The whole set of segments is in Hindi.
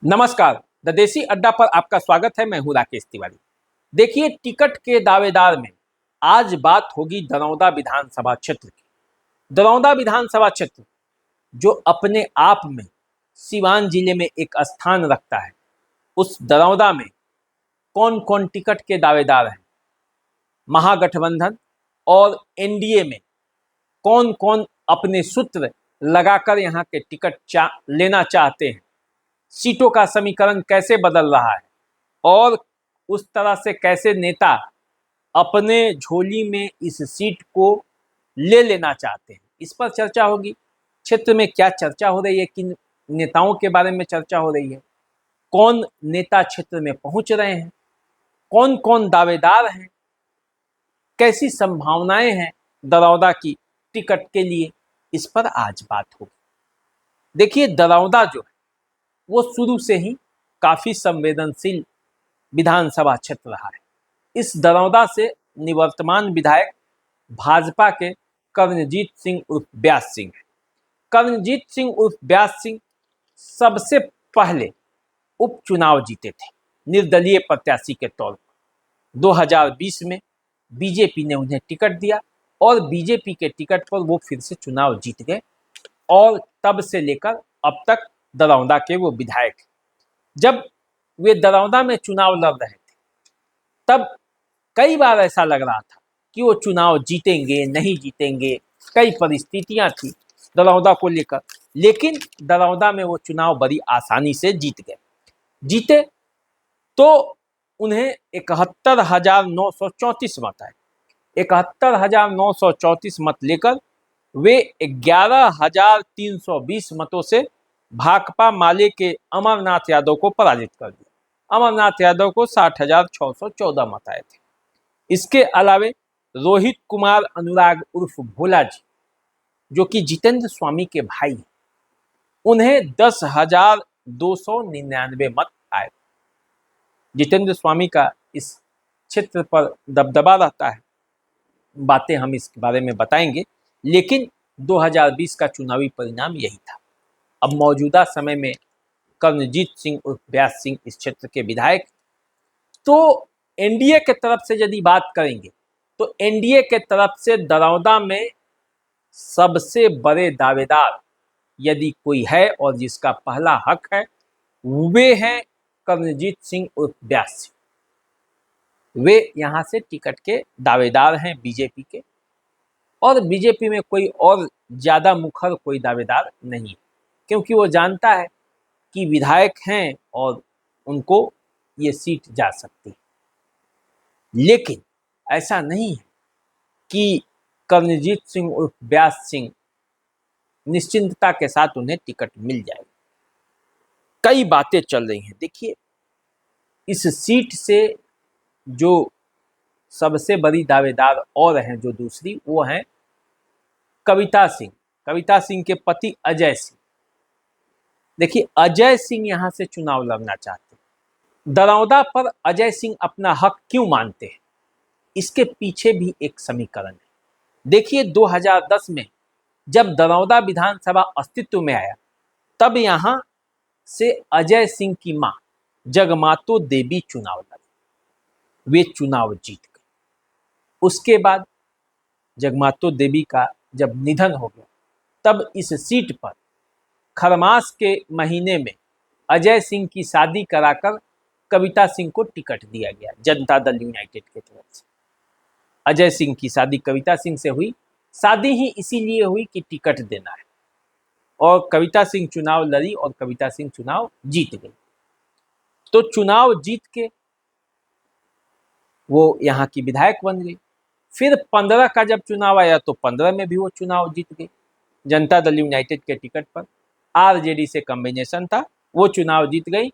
नमस्कार। द देसी अड्डा पर आपका स्वागत है। मैं हूं राकेश तिवारी। देखिए, टिकट के दावेदार में आज बात होगी दरौंदा विधानसभा क्षेत्र की। दरौंदा विधानसभा क्षेत्र जो अपने आप में सिवान जिले में एक स्थान रखता है, उस दरौंदा में कौन कौन टिकट के दावेदार हैं, महागठबंधन और एनडीए में कौन कौन अपने सूत्र लगाकर यहाँ के टिकट लेना चाहते हैं, सीटों का समीकरण कैसे बदल रहा है और उस तरह से कैसे नेता अपने झोली में इस सीट को ले लेना चाहते हैं, इस पर चर्चा होगी। क्षेत्र में क्या चर्चा हो रही है, किन नेताओं के बारे में चर्चा हो रही है, कौन नेता क्षेत्र में पहुंच रहे हैं, कौन कौन दावेदार हैं, कैसी संभावनाएं हैं दरौंदा की टिकट के लिए, इस पर आज बात होगी। देखिए, दरौंदा जो है वो शुरू से ही काफी संवेदनशील विधानसभा क्षेत्र रहा है। इस दरौंदा से निवर्तमान विधायक भाजपा के कर्णजीत सिंह उर्फ व्यास सिंह है। कर्णजीत सिंह उर्फ व्यास सिंह सबसे पहले उपचुनाव जीते थे निर्दलीय प्रत्याशी के तौर पर। 2020 में बीजेपी ने उन्हें टिकट दिया और बीजेपी के टिकट पर वो फिर से चुनाव जीत गए और तब से लेकर अब तक दरौंदा के वो विधायक। जब वे दरौंदा में चुनाव लड़ रहे थे तब कई बार ऐसा लग रहा था कि वो चुनाव जीतेंगे नहीं जीतेंगे, कई परिस्थितियां थी दरौंदा को लेकर, लेकिन दरौंदा में वो चुनाव बड़ी आसानी से जीते तो उन्हें 71,934 मत आए। 71,934 मत लेकर वे 11,320 मतों से भाकपा माले के अमरनाथ यादव को पराजित कर दिया। अमरनाथ यादव को 60,614 मत आए थे। इसके अलावे रोहित कुमार अनुराग उर्फ भोला जी, जो कि जितेंद्र स्वामी के भाई हैं, उन्हें 10,299 मत आए। जितेंद्र स्वामी का इस क्षेत्र पर दबदबा रहता है, बातें हम इसके बारे में बताएंगे, लेकिन 2020 का चुनावी परिणाम यही था। अब मौजूदा समय में कर्णजीत सिंह उर्फ व्यास सिंह इस क्षेत्र के विधायक। तो एनडीए के तरफ से यदि बात करेंगे तो एनडीए के तरफ से दरौंदा में सबसे बड़े दावेदार यदि कोई है और जिसका पहला हक है, वे हैं कर्णजीत सिंह उर्फ व्यास सिंह। वे यहाँ से टिकट के दावेदार हैं बीजेपी के, और बीजेपी में कोई और ज्यादा मुखर कोई दावेदार नहीं है, क्योंकि वो जानता है कि विधायक हैं और उनको ये सीट जा सकती है। लेकिन ऐसा नहीं है कि कर्णजीत सिंह उर्फ व्यास सिंह निश्चिंतता के साथ उन्हें टिकट मिल जाएगी। कई बातें चल रही हैं। देखिए, इस सीट से जो सबसे बड़ी दावेदार और हैं, जो दूसरी, वो हैं कविता सिंह के पति अजय सिंह। देखिए, अजय सिंह यहां से चुनाव लड़ना चाहते हैं। दरौंदा पर अजय सिंह अपना हक क्यों मानते हैं, इसके पीछे भी एक समीकरण है। देखिए, 2010 में जब दरौंदा विधानसभा अस्तित्व में आया, तब यहां से अजय सिंह की मां जगमातो देवी चुनाव लड़ी। वे चुनाव जीत गए। उसके बाद जगमातो देवी का जब निधन हो गया, तब इस सीट पर खरमास के महीने में अजय सिंह की शादी कराकर कविता सिंह को टिकट दिया गया जनता दल यूनाइटेड की तरफ से। अजय सिंह की शादी कविता सिंह से हुई। शादी ही इसीलिए हुई कि टिकट देना है, और कविता सिंह चुनाव लड़ी और कविता सिंह चुनाव जीत गई। तो चुनाव जीत के वो यहाँ की विधायक बन गई। फिर 15 का जब चुनाव आया तो 15 में भी वो चुनाव जीत गई जनता दल यूनाइटेड के टिकट पर। आरजेडी से कॉम्बिनेशन था, वो चुनाव जीत गई।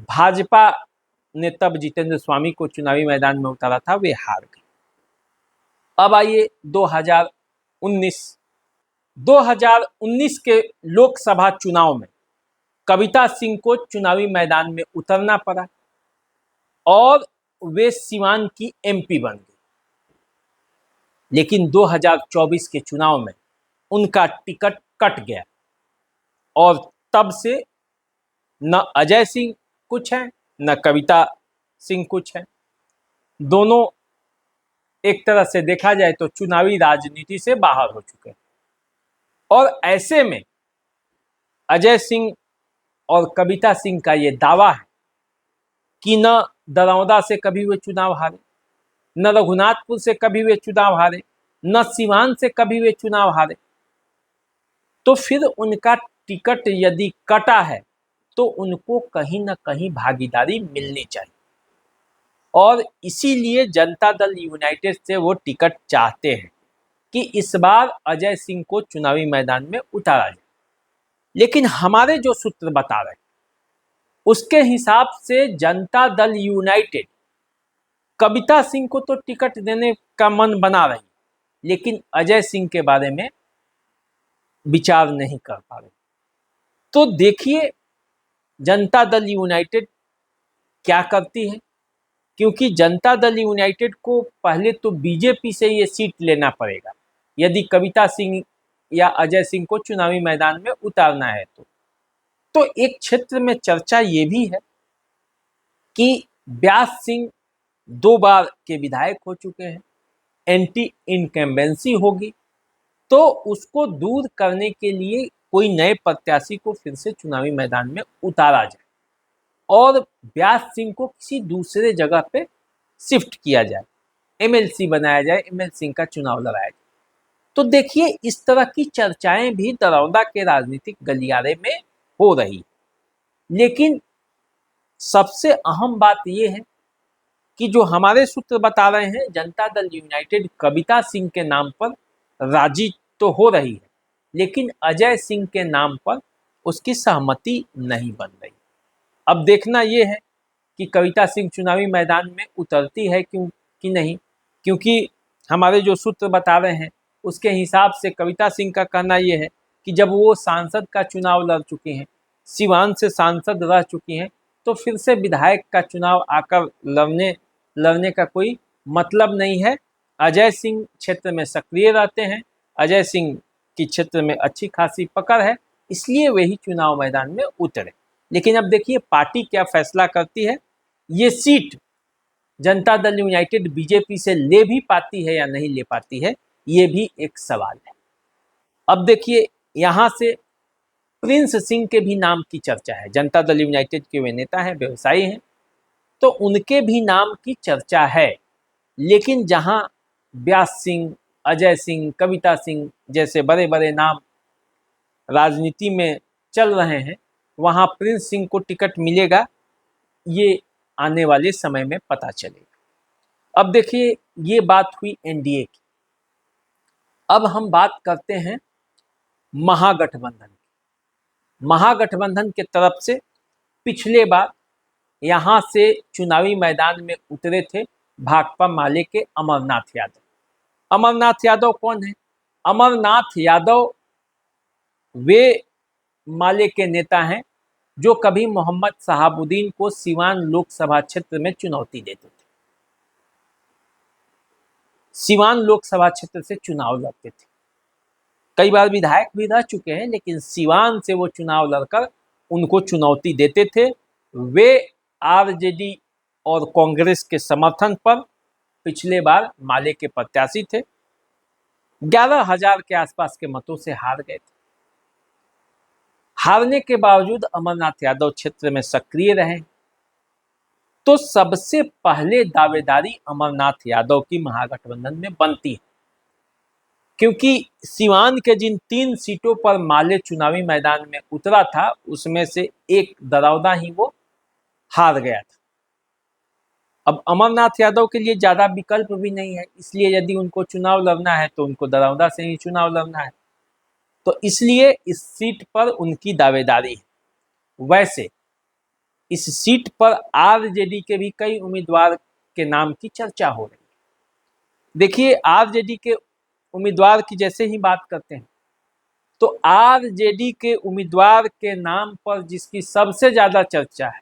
भाजपा ने तब जितेंद्र स्वामी को चुनावी मैदान में उतारा था, वे हार गए। अब आइए 2019 के लोकसभा चुनाव में कविता सिंह को चुनावी मैदान में उतरना पड़ा और वे सिवान की एमपी बन गई। लेकिन 2024 के चुनाव में उनका टिकट कट गया और तब से न अजय सिंह कुछ है, न कविता सिंह कुछ है। दोनों एक तरह से देखा जाए तो चुनावी राजनीति से बाहर हो चुके हैं। और ऐसे में अजय सिंह और कविता सिंह का ये दावा है कि न दरौंदा से कभी वे चुनाव हारे, न रघुनाथपुर से कभी वे चुनाव हारे, न सिवान से कभी वे चुनाव हारे, तो फिर उनका टिकट यदि कटा है तो उनको कहीं ना कहीं भागीदारी मिलनी चाहिए। और इसीलिए जनता दल यूनाइटेड से वो टिकट चाहते हैं कि इस बार अजय सिंह को चुनावी मैदान में उतारा जाए। लेकिन हमारे जो सूत्र बता रहे हैं उसके हिसाब से जनता दल यूनाइटेड कविता सिंह को तो टिकट देने का मन बना रही, लेकिन अजय सिंह के बारे में विचार नहीं कर पा रहे। तो देखिए जनता दल यूनाइटेड क्या करती है, क्योंकि जनता दल यूनाइटेड को पहले तो बीजेपी से ये सीट लेना पड़ेगा यदि कविता सिंह या अजय सिंह को चुनावी मैदान में उतारना है। तो एक क्षेत्र में चर्चा ये भी है कि व्यास सिंह 2 बार के विधायक हो चुके हैं, एंटी इनकम्बेंसी होगी, तो उसको दूर करने के लिए कोई नए प्रत्याशी को फिर से चुनावी मैदान में उतारा जाए और व्यास सिंह को किसी दूसरे जगह पे शिफ्ट किया जाए, एमएलसी बनाया जाए, एमएल सिंह का चुनाव लड़ाया जाए। तो देखिए इस तरह की चर्चाएं भी दरौंदा के राजनीतिक गलियारे में हो रही। लेकिन सबसे अहम बात यह है कि जो हमारे सूत्र बता रहे हैं जनता दल यूनाइटेड कविता सिंह के नाम पर राजी तो हो रही है, लेकिन अजय सिंह के नाम पर उसकी सहमति नहीं बन रही। अब देखना यह है कि कविता सिंह चुनावी मैदान में उतरती है क्यों कि नहीं, क्योंकि हमारे जो सूत्र बता रहे हैं उसके हिसाब से कविता सिंह का कहना यह है कि जब वो सांसद का चुनाव लड़ चुकी हैं, सिवान से सांसद रह चुकी हैं, तो फिर से विधायक का चुनाव आकर लड़ने का कोई मतलब नहीं है। अजय सिंह क्षेत्र में सक्रिय रहते हैं, अजय सिंह की क्षेत्र में अच्छी खासी पकड़ है, इसलिए वही चुनाव मैदान में उतरे। लेकिन अब देखिए पार्टी क्या फैसला करती है। ये seat Janata Dal United BJP से ले भी पाती है या नहीं ले पाती है, ये भी एक सवाल है। अब देखिए यहाँ से प्रिंस सिंह के भी नाम की चर्चा है। जनता दल यूनाइटेड के वे नेता हैं, व्यवसायी हैं, तो उनके भी नाम की चर्चा है। लेकिन जहां व्यास सिंह, अजय सिंह, कविता सिंह जैसे बड़े बड़े नाम राजनीति में चल रहे हैं, वहां प्रिंस सिंह को टिकट मिलेगा, ये आने वाले समय में पता चलेगा। अब देखिए ये बात हुई एनडीए की। अब हम बात करते हैं महागठबंधन की। महागठबंधन के तरफ से पिछले बार यहाँ से चुनावी मैदान में उतरे थे भाकपा माले के अमरनाथ यादव। अमरनाथ यादव कौन है? अमरनाथ यादव वे माले के नेता हैं जो कभी मोहम्मद शहाबुद्दीन को सिवान लोकसभा क्षेत्र में चुनौती देते थे, सिवान लोकसभा क्षेत्र से चुनाव लड़ते थे। कई बार विधायक भी रह चुके हैं, लेकिन सिवान से वो चुनाव लड़कर उनको चुनौती देते थे। वे आरजेडी और कांग्रेस के समर्थन पर पिछले बार माले के प्रत्याशी थे। 11,000 के आसपास के मतों से हार गए थे। हारने के बावजूद अमरनाथ यादव क्षेत्र में सक्रिय रहे। तो सबसे पहले दावेदारी अमरनाथ यादव की महागठबंधन में बनती है, क्योंकि सिवान के जिन 3 सीटों पर माले चुनावी मैदान में उतरा था उसमें से एक दरौदा ही वो हार गया था। अब अमरनाथ यादव के लिए ज़्यादा विकल्प भी नहीं है, इसलिए यदि उनको चुनाव लड़ना है तो उनको दरौदा से ही चुनाव लड़ना है, तो इसलिए इस सीट पर उनकी दावेदारी है। वैसे इस सीट पर आरजेडी के भी कई उम्मीदवार के नाम की चर्चा हो रही है। देखिए आरजेडी के उम्मीदवार की जैसे ही बात करते हैं तो आरजेडी के उम्मीदवार के नाम पर जिसकी सबसे ज़्यादा चर्चा है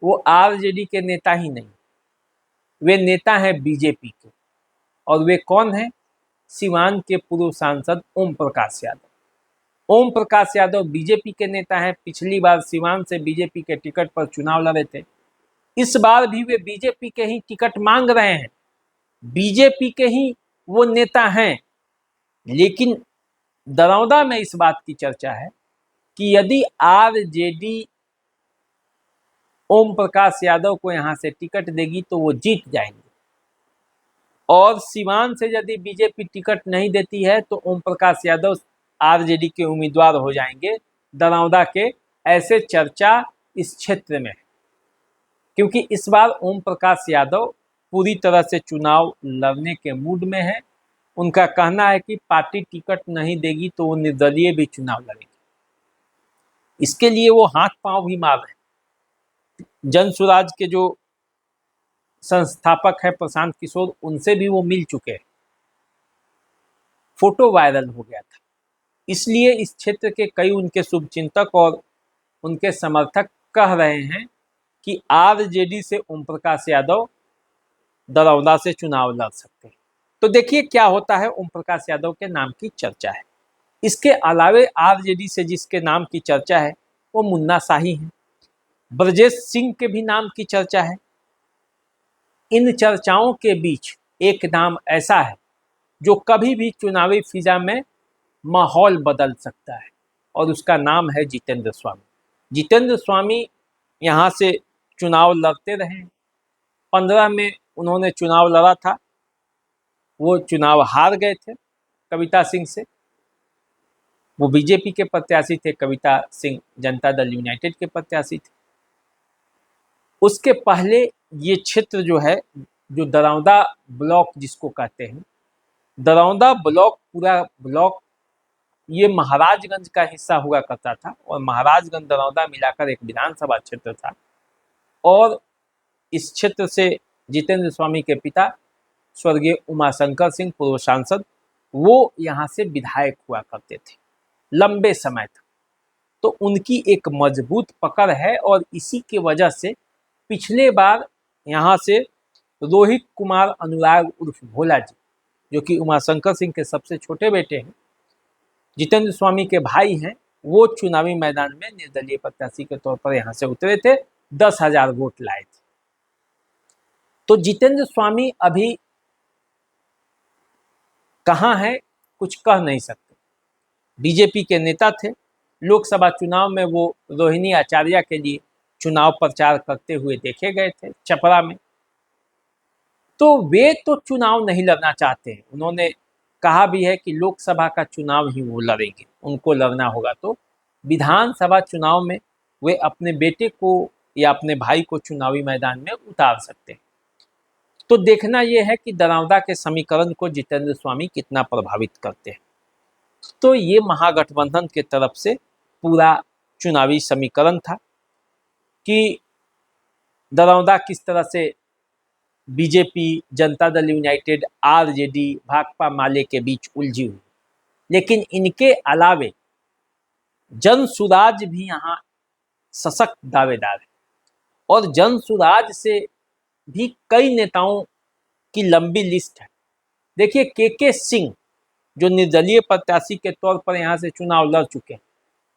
वो आरजेडी के नेता ही नहीं, वे नेता हैं बीजेपी के। और वे कौन हैं? सिवान के पूर्व सांसद ओम प्रकाश यादव। ओम प्रकाश यादव बीजेपी के नेता हैं, पिछली बार सिवान से बीजेपी के टिकट पर चुनाव लड़े थे, इस बार भी वे बीजेपी के ही टिकट मांग रहे हैं, बीजेपी के ही वो नेता हैं। लेकिन दरौदा में इस बात की चर्चा है कि यदि आरजेडी ओम प्रकाश यादव को यहां से टिकट देगी तो वो जीत जाएंगे, और सिवान से यदि बीजेपी टिकट नहीं देती है तो ओम प्रकाश यादव आरजेडी के उम्मीदवार हो जाएंगे दरौदा के, ऐसे चर्चा इस क्षेत्र में है। क्योंकि इस बार ओम प्रकाश यादव पूरी तरह से चुनाव लड़ने के मूड में है। उनका कहना है कि पार्टी टिकट नहीं देगी तो वो निर्दलीय भी चुनाव लड़ेंगे। इसके लिए वो हाथ पांव भी मार रहे हैं। जन सुराज के जो संस्थापक है प्रशांत किशोर, उनसे भी वो मिल चुके हैं, फोटो वायरल हो गया था। इसलिए इस क्षेत्र के कई उनके शुभचिंतक और उनके समर्थक कह रहे हैं कि आरजेडी से ओम प्रकाश यादव दरौदा से चुनाव लड़ सकते हैं। तो देखिए क्या होता है। ओम प्रकाश यादव के नाम की चर्चा है। इसके अलावे आरजेडी से जिसके नाम की चर्चा है वो मुन्ना शाही हैं, ब्रजेश सिंह के भी नाम की चर्चा है। इन चर्चाओं के बीच एक नाम ऐसा है जो कभी भी चुनावी फिजा में माहौल बदल सकता है, और उसका नाम है जितेंद्र स्वामी। जितेंद्र स्वामी यहाँ से चुनाव लड़ते रहे। 15 में उन्होंने चुनाव लड़ा था, वो चुनाव हार गए थे कविता सिंह से। वो बीजेपी के प्रत्याशी थे, कविता सिंह जनता दल यूनाइटेड के प्रत्याशी थे। उसके पहले ये क्षेत्र जो है, जो दरौदा ब्लॉक जिसको कहते हैं, दरौदा ब्लॉक पूरा ब्लॉक ये महाराजगंज का हिस्सा हुआ करता था, और महाराजगंज दरौदा मिलाकर एक विधानसभा क्षेत्र था। और इस क्षेत्र से जितेंद्र स्वामी के पिता स्वर्गीय उमाशंकर सिंह पूर्व सांसद, वो यहाँ से विधायक हुआ करते थे लंबे समय तक। तो उनकी एक मजबूत पकड़ है, और इसी की वजह से पिछले बार यहाँ से रोहित कुमार अनुराग उर्फ भोला जी, जो कि उमाशंकर सिंह के सबसे छोटे बेटे हैं, जितेंद्र स्वामी के भाई हैं, वो चुनावी मैदान में निर्दलीय प्रत्याशी के तौर पर यहाँ से उतरे थे, 10,000 वोट लाए थे। तो जितेंद्र स्वामी अभी कहाँ है कुछ कह नहीं सकते। बीजेपी के नेता थे, लोकसभा चुनाव में वो रोहिणी आचार्य के लिए चुनाव प्रचार करते हुए देखे गए थे छपरा में। तो वे तो चुनाव नहीं लड़ना चाहते हैं। उन्होंने कहा भी है कि लोकसभा का चुनाव ही वो लड़ेंगे, उनको लड़ना होगा तो विधानसभा चुनाव में वे अपने बेटे को या अपने भाई को चुनावी मैदान में उतार सकते हैं। तो देखना यह है कि दरौदा के समीकरण को जितेंद्र स्वामी कितना प्रभावित करते हैं। तो ये महागठबंधन के तरफ से पूरा चुनावी समीकरण था कि दरौदा किस तरह से BJP, Janata Dal United, RJD, Bhakpa माले के बीच उलझी हुई। लेकिन इनके अलावे जन सुराज भी यहाँ सशक्त दावेदार है, और जन सुराज से भी कई नेताओं की लंबी लिस्ट है। देखिए के सिंह जो निर्दलीय प्रत्याशी के तौर पर यहाँ से चुनाव लड़ चुके हैं,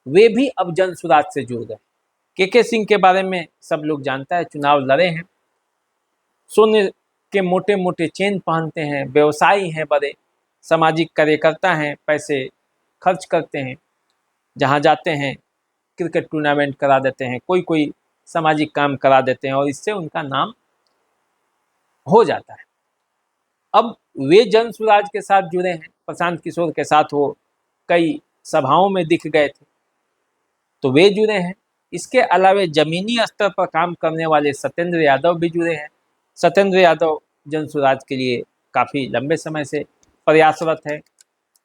वे भी अब जन सुराज से जुड़ गए। के सिंह के बारे में सब लोग जानता है, चुनाव लड़े हैं, सोने के मोटे मोटे चेन पहनते हैं, व्यवसायी हैं, बड़े सामाजिक कार्यकर्ता हैं, पैसे खर्च करते हैं, जहाँ जाते हैं क्रिकेट टूर्नामेंट करा देते हैं, कोई सामाजिक काम करा देते हैं, और इससे उनका नाम हो जाता है। अब वे जन सुराज के साथ जुड़े हैं, प्रशांत किशोर के साथ वो कई सभाओं में दिख गए थे, तो वे जुड़े हैं। इसके अलावे जमीनी स्तर पर काम करने वाले सत्येंद्र यादव भी जुड़े हैं। सत्येंद्र यादव जन सुराज के लिए काफ़ी लंबे समय से प्रयासरत है,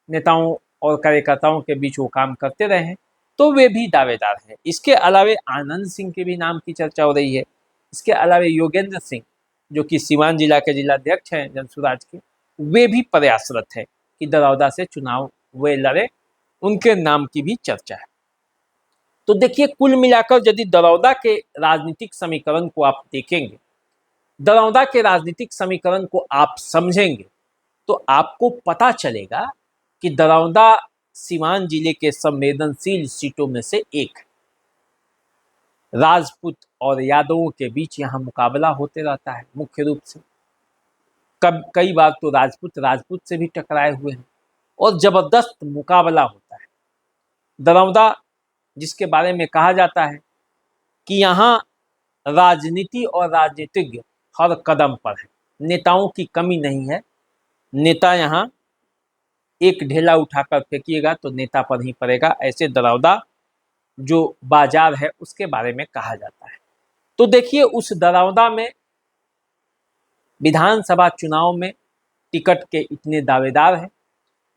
नेताओं और कार्यकर्ताओं के बीच वो काम करते रहे हैं, तो वे भी दावेदार हैं। इसके अलावे आनंद सिंह के भी नाम की चर्चा हो रही है। इसके अलावे योगेंद्र सिंह जो कि सीवान जिला के जिलाध्यक्ष हैं जन सुराज के, वे भी प्रयासरत है कि दरौदा से चुनाव वे लड़े, उनके नाम की भी चर्चा है। तो देखिए कुल मिलाकर यदि दरौदा के राजनीतिक समीकरण को आप देखेंगे, दरौदा के राजनीतिक समीकरण को आप समझेंगे, तो आपको पता चलेगा कि दरौदा सीवान जिले के संवेदनशील सीटों में से एक है। राजपूत और यादवों के बीच यहाँ मुकाबला होते रहता है मुख्य रूप से। कई बार तो राजपूत से भी टकराए हुए हैं और जबरदस्त मुकाबला होता है। दरौदा, जिसके बारे में कहा जाता है कि यहाँ राजनीति और राजनीतिज्ञ हर कदम पर है, नेताओं की कमी नहीं है। नेता यहाँ एक ढेला उठाकर फेंकिएगा तो नेता पर ही पड़ेगा, ऐसे दरौदा जो बाजार है उसके बारे में कहा जाता है। तो देखिए, उस दरौदा में विधानसभा चुनाव में टिकट के इतने दावेदार हैं।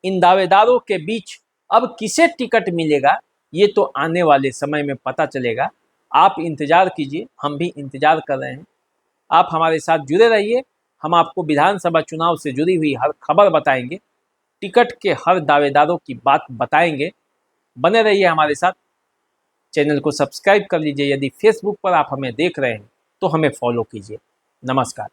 इन दावेदारों के बीच अब किसे टिकट मिलेगा ये तो आने वाले समय में पता चलेगा। आप इंतजार कीजिए, हम भी इंतजार कर रहे हैं। आप हमारे साथ जुड़े रहिए, हम आपको विधानसभा चुनाव से जुड़ी हुई हर खबर बताएंगे, टिकट के हर दावेदारों की बात बताएंगे। बने रहिए हमारे साथ। चैनल को सब्सक्राइब कर लीजिए। यदि फेसबुक पर आप हमें देख रहे हैं तो हमें फॉलो कीजिए। नमस्कार।